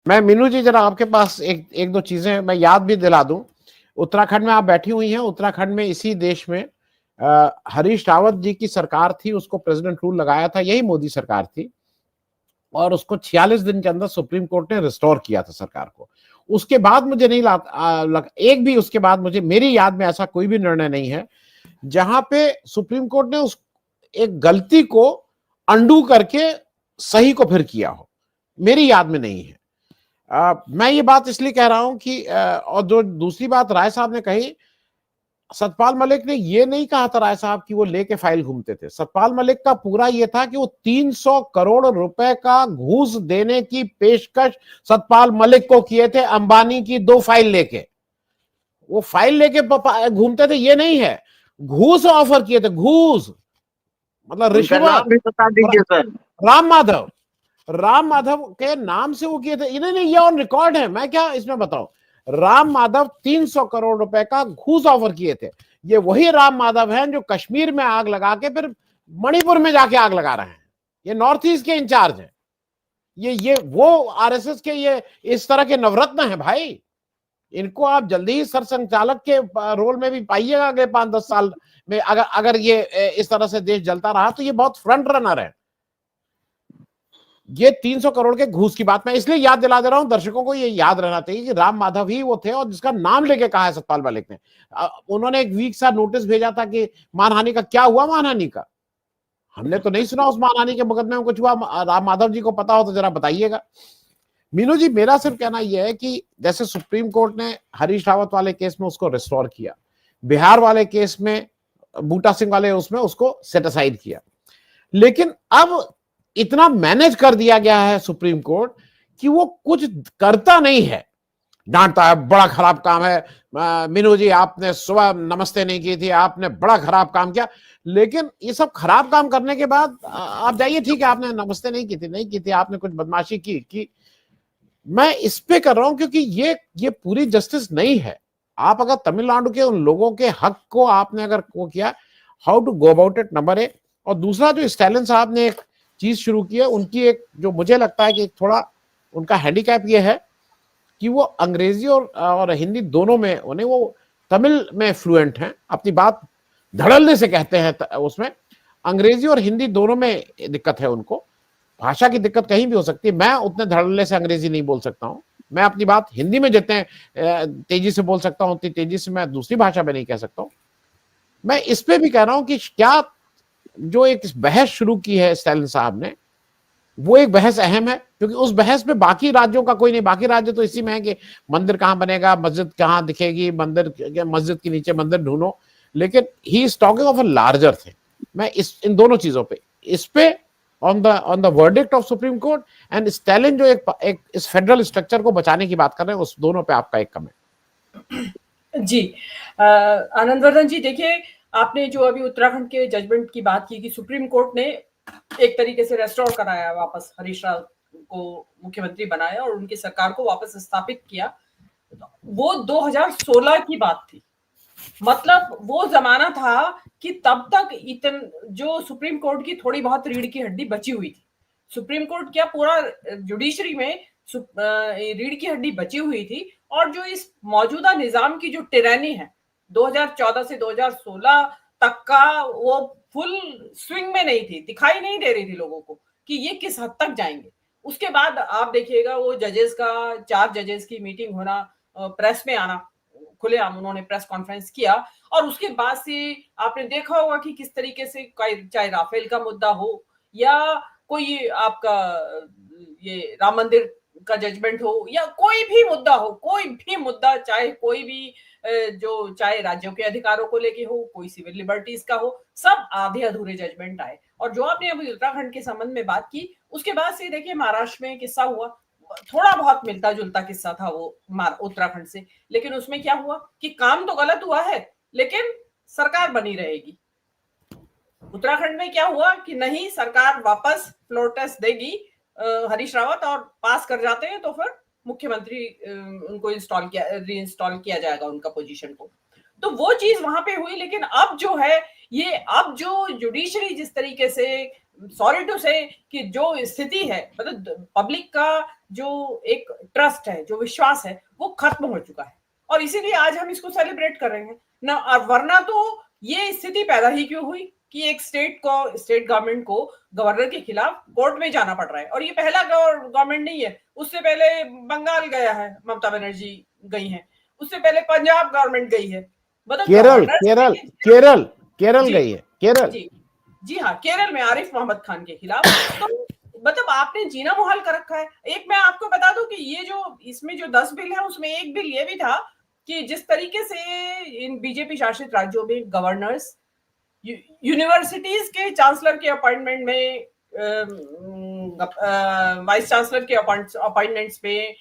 मैं मीनू जी जरा आपके पास एक दो चीजें मैं याद भी दिला दूं। उत्तराखंड में आप बैठी हुई हैं, उत्तराखंड में इसी देश में हरीश रावत जी की सरकार थी, उसको प्रेसिडेंट रूल लगाया था, यही मोदी सरकार थी, और उसको 46 दिन के अंदर सुप्रीम कोर्ट ने रिस्टोर किया था सरकार को। उसके बाद मुझे नहीं एक भी उसके बाद मुझे मेरी याद में ऐसा कोई भी निर्णय नहीं है जहां पे सुप्रीम कोर्ट ने उस एक गलती को अंडू करके सही को फिर किया हो, मेरी याद में नहीं है। मैं ये बात इसलिए कह रहा हूं कि और जो दूसरी बात राय साहब ने कही, सतपाल मलिक ने ये नहीं कहा था राय साहब कि वो लेके फाइल घूमते थे। सतपाल मलिक का पूरा ये था कि वो 300 करोड़ रुपए का घूस देने की पेशकश सतपाल मलिक को किए थे, अंबानी की 2 फाइल लेके। वो फाइल लेके घूमते थे ये नहीं है, घूस ऑफर किए थे, घूस मतलब रिश्वत। नाम भी बता दीजिए सर। राम माधव के नाम से वो किए थे, इन्हें नहीं, ये ऑन रिकॉर्ड है, मैं क्या इसमें बताऊं। राम माधव 300 करोड़ रुपए का घूस ऑफर किए थे। ये वही राम माधव हैं जो कश्मीर में आग लगा के फिर मणिपुर में जाके आग लगा रहे हैं। ये नॉर्थ ईस्ट के इंचार्ज हैं। ये वो आरएसएस के ये इस तरह के नवरत्न हैं भाई। इनको आप जल्दी ही सरसंघचालक के रोल में भी पाइएगा अगले 5-10 साल में। अगर ये इस तरह से देश जलता रहा तो ये बहुत फ्रंट रनर है। ये 300 करोड़ के घूस की बात मैं इसलिए याद दिला दे रहा हूं, दर्शकों को ये याद रहना चाहिए कि राम माधव ही वो थे और जिसका नाम लेके कहा है सतपाल मलिक ने। उन्होंने एक वीक सा नोटिस भेजा था कि मानहानि का क्या हुआ, मानहानि का हमने तो नहीं सुना, उस मानहानि के मुकदमे में कुछ हुआ। राम माधव जी को पता हो तो जरा बताइएगा। मीनू जी, मेरा सिर्फ कहना यह है कि जैसे सुप्रीम कोर्ट ने हरीश रावत वाले केस में उसको रिस्टोर किया, बिहार वाले केस में बूटा सिंह वाले उसमें उसको सेट असाइड किया, लेकिन अब इतना मैनेज कर दिया गया है सुप्रीम कोर्ट कि वो कुछ करता नहीं है, डांटता है, बड़ा खराब काम है मीनू जी, आपने सुबह नमस्ते नहीं की थी, आपने बड़ा खराब काम किया। लेकिन ये सब खराब काम करने के बाद आप जाइए, ठीक है आपने नमस्ते नहीं की थी, आपने कुछ बदमाशी की। मैं इस पे कर रहा हूं क्योंकि ये पूरी जस्टिस नहीं है। आप अगर तमिलनाडु के उन लोगों के हक को आपने अगर वो किया, how to go about it, number 1। और दूसरा, जो स्टालिन साहब ने एक चीज शुरू की है, उनकी एक जो मुझे लगता है कि थोड़ा उनका हैंडीकैप ये है कि वो अंग्रेजी और हिंदी दोनों में, उन्हें वो तमिल में फ्लुएंट हैं, अपनी बात धड़ल्ले से कहते हैं, उसमें अंग्रेजी और हिंदी दोनों में दिक्कत है उनको। भाषा की दिक्कत कहीं भी हो सकती है, मैं उतने धड़ल्ले से अंग्रेजी नहीं बोल सकता हूं। मैं अपनी बात हिंदी में जितने तेजी से बोल सकता हूं उतनी तेजी से मैं दूसरी भाषा में नहीं कह सकता हूं। मैं इस पे भी कह रहा हूं कि क्या जो एक बहस शुरू की है स्टालिन साहब ने, वो एक बहस अहम है, क्योंकि उस बहस में बाकी राज्यों का कोई नहीं। बाकी राज्य तो इसी में है कि मंदिर कहां बनेगा, मस्जिद कहां दिखेगी, मस्जिद के नीचे मंदिर ढूंढो। लेकिन he is talking of a larger thing. मैं इन दोनों चीजों पे, इस पे on the verdict of supreme court, and Stalin जो एक इस फेडरल स्ट्रक्चर को बचाने की बात कर रहे हैं, उस दोनों पे आपका एक कमेंट। जी आनंद वर्धन जी, देखिए आपने जो अभी उत्तराखंड के जजमेंट की बात की कि सुप्रीम कोर्ट ने एक तरीके से रेस्टोर कराया, वापस हरीश रावत को मुख्यमंत्री बनाया और उनकी सरकार को वापस स्थापित किया, वो 2016 की बात थी। मतलब वो जमाना था कि तब तक जो सुप्रीम कोर्ट की थोड़ी बहुत रीढ़ की हड्डी बची हुई थी। सुप्रीम कोर्ट क्या, पूरा जुडिशरी में रीढ़ की हड्डी बची हुई थी। और जो इस मौजूदा निजाम की जो टिरानी है 2014 से 2016 तक का, वो फुल स्विंग में नहीं थी, दिखाई नहीं दे रही थी लोगों को कि ये किस हद तक जाएंगे। उसके बाद आप देखिएगा वो जजेस का, 4 जजेस की मीटिंग होना, प्रेस में आना, खुलेआम उन्होंने प्रेस कॉन्फ्रेंस किया, और उसके बाद से आपने देखा होगा कि किस तरीके से, चाहे राफेल का मुद्दा हो या कोई आपका ये राम मंदिर का जजमेंट हो या कोई भी मुद्दा हो, कोई भी मुद्दा, चाहे कोई भी जो, चाहे राज्यों के अधिकारों को लेके हो, कोई सिविल लिबर्टीज का हो, सब आधे अधूरे जजमेंट आए। और जो आपने अभी उत्तराखंड के संबंध में बात की, उसके बाद से देखिए महाराष्ट्र में किस्सा हुआ, थोड़ा बहुत मिलता जुलता किस्सा था वो उत्तराखंड से, लेकिन उसमें क्या हुआ कि काम तो गलत हुआ है लेकिन सरकार बनी रहेगी। उत्तराखंड में क्या हुआ कि नहीं, सरकार वापस फ्लोर टेस्ट देगी हरीश रावत, और पास कर जाते हैं तो फिर मुख्यमंत्री उनको रीइंस्टॉल किया जाएगा उनका पोजीशन को। तो वो चीज वहां पे हुई। लेकिन अब जो है ये, अब जो जुडिशरी जिस तरीके से सॉरी टू से कि जो स्थिति है, मतलब पब्लिक का जो एक ट्रस्ट है, जो विश्वास है, वो खत्म हो चुका है और इसीलिए आज हम इसको सेलिब्रेट कर रहे हैं ना। और वरना तो ये स्थिति पैदा ही क्यों हुई कि एक स्टेट गवर्नमेंट को गवर्नर के खिलाफ कोर्ट में जाना पड़ रहा है। और ये पहला गवर्नमेंट नहीं है, उससे पहले बंगाल गया है, ममता बनर्जी गई है, उससे पहले पंजाब गवर्नमेंट गई है, मतलब केरल गवर्नर केरल केरल केरल जी गई है, केरल। जी जी हाँ, केरल में आरिफ मोहम्मद खान के खिलाफ। तो मतलब आपने जीना मुहाल कर रखा है। एक मैं आपको बता दूं कि ये जो इसमें जो 10 बिल है उसमें एक बिल ये भी था कि जिस तरीके से इन बीजेपी शासित राज्यों में गवर्नर्स यूनिवर्सिटीज के चांसलर के अपॉइंटमेंट में, वाइस चांसलर के अपॉइंटमेंट्स में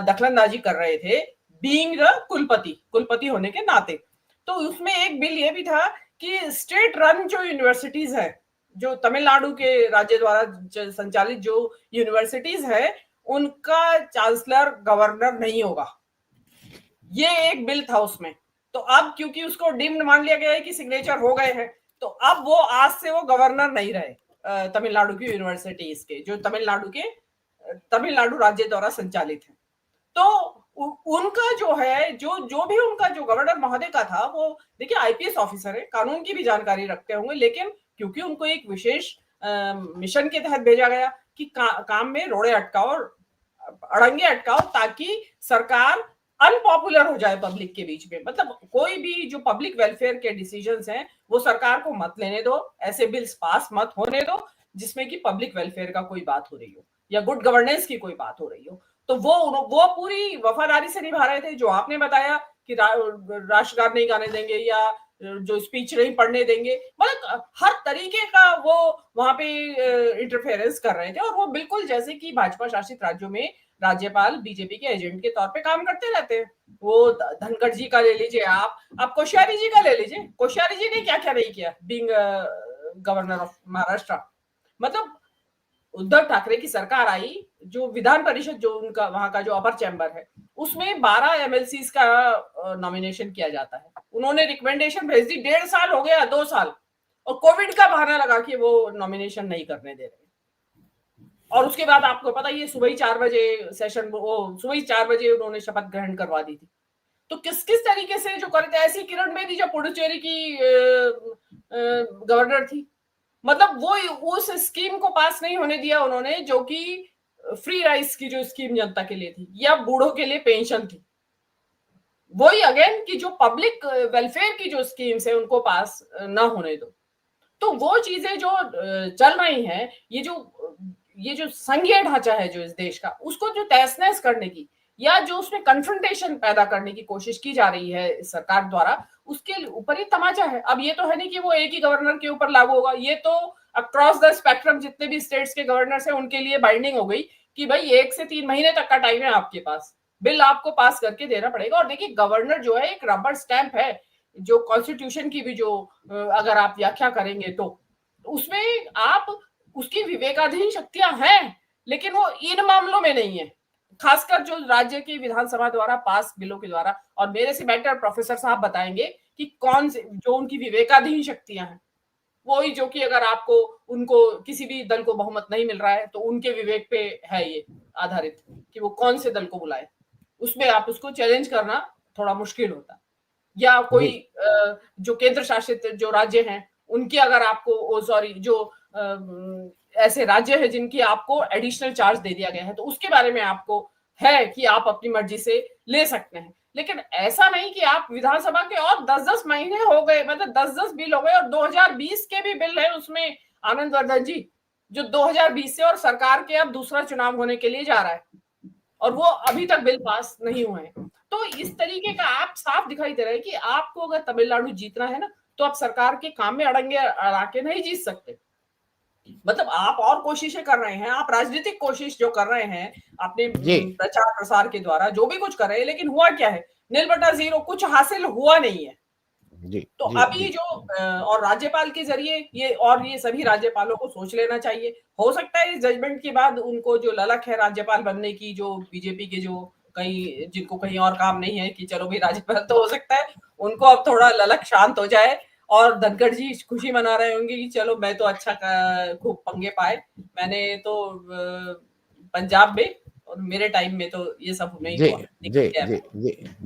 दखलंदाजी कर रहे थे, बीइंग द कुलपति होने के नाते। तो उसमें एक बिल ये भी था कि स्टेट रन जो यूनिवर्सिटीज है, जो तमिलनाडु के राज्य द्वारा संचालित जो यूनिवर्सिटीज है, उनका चांसलर गवर्नर नहीं होगा। ये एक बिल था उसमें। तो अब क्योंकि उसको डिम्ड मान लिया गया है कि सिग्नेचर हो गए हैं, तो अब वो आज से वो गवर्नर नहीं रहे तमिलनाडु की यूनिवर्सिटीज के, जो तमिलनाडु राज्य द्वारा संचालित है। तो उनका जो है, जो भी उनका जो गवर्नर महोदय का था, वो देखिए आईपीएस ऑफिसर है, कानून की भी जानकारी रखते होंगे, लेकिन क्योंकि उनको एक विशेष मिशन के तहत भेजा गया कि काम में रोड़े अटकाओ और अड़ंगे अटकाओ ताकि सरकार अनपॉपुलर हो जाए पब्लिक के बीच में। मतलब कोई भी जो पब्लिक वेलफेयर के डिसीजंस हैं वो सरकार को मत लेने दो, ऐसे बिल्स पास मत होने दो जिसमें कि पब्लिक वेलफेयर का कोई बात हो रही हो या गुड गवर्नेंस की कोई बात हो रही हो। तो वो पूरी वफादारी से निभा रहे थे। जो आपने बताया कि राष्ट्रगान नहीं गाने देंगे या जो स्पीच नहीं पढ़ने देंगे, मतलब हर तरीके का वो वहां पे इंटरफेरेंस कर रहे थे। और वो बिल्कुल जैसे कि भाजपा शासित राज्यों में राज्यपाल बीजेपी के एजेंट के तौर पे काम करते रहते हैं। वो धनखड़ जी का ले लीजिए, आप कोश्यारी जी का ले लीजिए, कोश्यारी जी ने क्या क्या नहीं किया बीइंग गवर्नर ऑफ महाराष्ट्र। मतलब उद्धव ठाकरे की सरकार आई, जो विधान परिषद जो उनका वहां का जो अपर चैम्बर है, उसमें 12 एमएलसीज का नॉमिनेशन किया जाता है। उन्होंने रिकमेंडेशन भेज दी, 1.5 साल हो गया, 2 साल, और कोविड का बहाना लगा कि वो नॉमिनेशन नहीं करने दे रहे। और उसके बाद आपको पता ही है, सुबह ही 4 बजे सेशन, वो सुबह ही 4 बजे उन्होंने शपथ ग्रहण करवा दी थी। तो किस किस तरीके से जो करते, ऐसी किरण बेदी जो पुडुचेरी की गवर्नर थी, मतलब वो उस स्कीम को पास नहीं होने दिया उन्होंने जो कि फ्री राइस की जो स्कीम जनता के लिए थी या बूढ़ों के लिए पेंशन थी। वही अगेन कि जो पब्लिक वेलफेयर की जो स्कीम्स है उनको पास ना होने दो। तो वो चीजें जो चल रही हैं, ये जो संघीय ढांचा है जो इस देश का, उसको जो तहस नहस करने की या जो उसमें कन्फ्रंटेशन पैदा करने की कोशिश की जा रही है सरकार द्वारा, उसके ऊपर ही तमाचा है। अब ये तो है नहीं कि वो एक ही गवर्नर के ऊपर लागू होगा, ये तो अक्रॉस द स्पेक्ट्रम जितने भी स्टेट्स के गवर्नर्स हैं उनके लिए बाइंडिंग हो गई कि भाई 1 से 3 महीने तक का टाइम है आपके पास, बिल आपको पास करके देना पड़ेगा। और देखिए गवर्नर जो है एक रबर स्टैंप है, जो कॉन्स्टिट्यूशन की भी जो अगर आप व्याख्या करेंगे तो उसमें आप उसकी विवेकाधीन शक्तियां हैं, लेकिन वो इन मामलों में नहीं है, खासकर जो राज्य की विधानसभा द्वारा पास बिलों के द्वारा। और मेरे से बेटर प्रोफेसर साहब बताएंगे कि कौन से जो उनकी विवेकाधीन शक्तियां हैं, वही जो कि अगर आपको उनको किसी भी दल को बहुमत नहीं मिल रहा है तो उनके विवेक पे है ये आधारित कि वो कौन से दल को बुलाए, उसमें आप उसको चैलेंज करना थोड़ा मुश्किल होता। या कोई जो केंद्र शासित जो राज्य हैं उनकी अगर आपको सॉरी जो ऐसे राज्य है जिनकी आपको एडिशनल चार्ज दे दिया गया है, तो उसके बारे में आपको है कि आप अपनी मर्जी से ले सकते हैं। लेकिन ऐसा नहीं कि आप विधानसभा के और 10-10 महीने हो गए, मतलब 10-10 बिल हो गए, और 2020 के भी बिल है उसमें आनंद वर्धन जी, जो 2020 से और सरकार के अब दूसरा चुनाव होने के लिए जा रहा है और वो अभी तक बिल पास नहीं हुए हैं। तो इस तरीके का आप साफ दिखाई दे रहा है कि आपको अगर तमिलनाडु जीतना है ना, तो आप सरकार के काम में अड़ंगे अड़ा के नहीं जीत सकते। मतलब आप और कोशिशें कर रहे हैं, आप राजनीतिक कोशिश जो कर रहे हैं अपने प्रचार प्रसार के द्वारा, जो भी कुछ कर रहे हैं, लेकिन हुआ क्या है, नील बटा जीरो, कुछ हासिल हुआ नहीं है। तो अभी जो और राज्यपाल के जरिए ये सभी राज्यपालों को सोच लेना चाहिए। हो सकता है इस जजमेंट के बाद उनको जो ललक है राज्यपाल बनने की, जो बीजेपी के जो जिनको कहीं और काम नहीं है कि चलो भाई राज्यपाल, तो हो सकता है उनको अब थोड़ा ललक शांत हो जाए और धनखड़ जी खुशी मना रहे होंगे कि चलो मैं तो अच्छा खूब पंगे पाए, मैंने तो पंजाब में और मेरे टाइम में तो ये सब नहीं जी हुआ। जी देखिए क्या जी है। जी